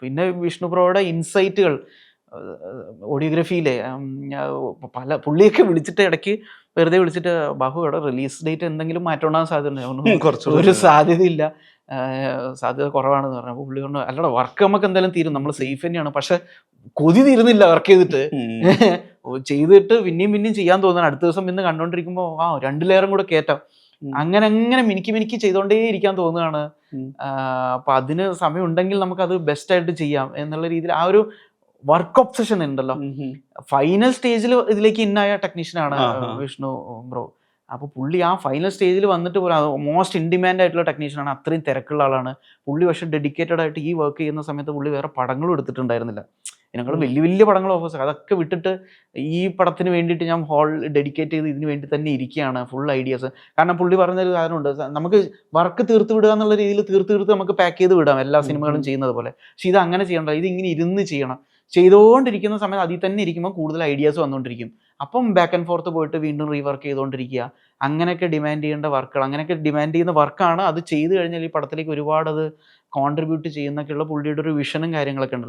പിന്നെ വിഷ്ണു ബ്രോയുടെ ഇൻസൈറ്റുകൾ ഓഡിയോഗ്രഫിയിലെ പുള്ളിയൊക്കെ വിളിച്ചിട്ട് ഇടയ്ക്ക് വെറുതെ വിളിച്ചിട്ട് ബാഹു ഇവിടെ റിലീസ് ഡേറ്റ് എന്തെങ്കിലും മാറ്റം ഉണ്ടാകാൻ സാധ്യതയുണ്ട്. ഒരു സാധ്യതയില്ല, സാധ്യത കുറവാണെന്ന് പറഞ്ഞു. അപ്പോൾ പുള്ളി പറഞ്ഞു അല്ലടാ വർക്ക് നമുക്ക് എന്തായാലും തീരും, നമ്മൾ സേഫ് തന്നെയാണ്. പക്ഷെ കൊതി തീരുന്നില്ല വർക്ക് ചെയ്തിട്ട്. ചെയ്തിട്ട് പിന്നെയും ചെയ്യാൻ തോന്നുന്നു. അടുത്ത ദിവസം പിന്നെ കണ്ടോണ്ടിരിക്കുമ്പോൾ 2 ലെയറും കൂടെ കയറ്റാം, അങ്ങനെ മിനിക്ക് ചെയ്തോണ്ടേ ഇരിക്കാൻ തോന്നുകയാണ്. അപ്പൊ അതിന് സമയം ഉണ്ടെങ്കിൽ നമുക്ക് അത് ബെസ്റ്റ് ആയിട്ട് ചെയ്യാം എന്നുള്ള രീതിയിൽ ആ ഒരു വർക്ക് ഒബ്സഷൻ ഉണ്ടല്ലോ. ഫൈനൽ സ്റ്റേജിൽ ഇതിലേക്ക് ഇന്നായ ടെക്നീഷ്യനാണ് വിഷ്ണു ബ്രോ. അപ്പൊ പുള്ളി ആ ഫൈനൽ സ്റ്റേജിൽ വന്നിട്ട് പോലും മോസ്റ്റ് ഇൻ ഡിമാൻഡ് ആയിട്ടുള്ള ടെക്നീഷ്യനാണ്, അത്രയും തിരക്കുള്ള ആളാണ് പുള്ളി. പക്ഷെ ഡെഡിക്കേറ്റഡ് ആയിട്ട് ഈ വർക്ക് ചെയ്യുന്ന സമയത്ത് പുള്ളി വേറെ പടങ്ങളും എടുത്തിട്ടുണ്ടായിരുന്നില്ല. ഞങ്ങൾ വലിയ പടങ്ങൾ ഓഫേഴ്സ് അതൊക്കെ വിട്ടിട്ട് ഈ പടത്തിന് വേണ്ടിയിട്ട് ഞാൻ ഹോൾ ഡെഡിക്കേറ്റ് ചെയ്ത് ഇതിന് വേണ്ടി തന്നെ ഇരിക്കുകയാണ്, ഫുൾ ഐഡിയാസ്. കാരണം പുള്ളി പറഞ്ഞൊരു കാര്യമുണ്ട്, നമുക്ക് വർക്ക് തീർത്ത് വിടുക എന്നുള്ള രീതിയിൽ തീർത്ത് നമുക്ക് പാക്ക് ചെയ്ത് വിടാം എല്ലാ സിനിമകളും ചെയ്യുന്നത് പോലെ. പക്ഷെ ഇത് അങ്ങനെ ചെയ്യണ്ട, ഇത് ഇങ്ങനെ ഇരുന്ന് ചെയ്യണം. ചെയ്തുകൊണ്ടിരിക്കുന്ന സമയത്ത് അതിൽ തന്നെ ഇരിക്കുമ്പോൾ കൂടുതൽ ഐഡിയാസ് വന്നുകൊണ്ടിരിക്കും. അപ്പം ബാക്ക് ആൻഡ് ഫോർത്ത് പോയിട്ട് വീണ്ടും റീവർക്ക് ചെയ്തുകൊണ്ടിരിക്കുക. അങ്ങനെയൊക്കെ ഡിമാൻഡ് ചെയ്യേണ്ട വർക്കുകൾ, അങ്ങനെയൊക്കെ ഡിമാൻഡ് ചെയ്യുന്ന വർക്കാണ്. അത് ചെയ്ത് കഴിഞ്ഞാൽ ഈ പടത്തിലേക്ക് ഒരുപാട് അത് കോൺട്രിബ്യൂട്ട് ചെയ്യുന്നൊക്കെയുള്ള പുള്ളിയുടെ ഒരു വിഷനും കാര്യങ്ങളൊക്കെ ഉണ്ടല്ലോ.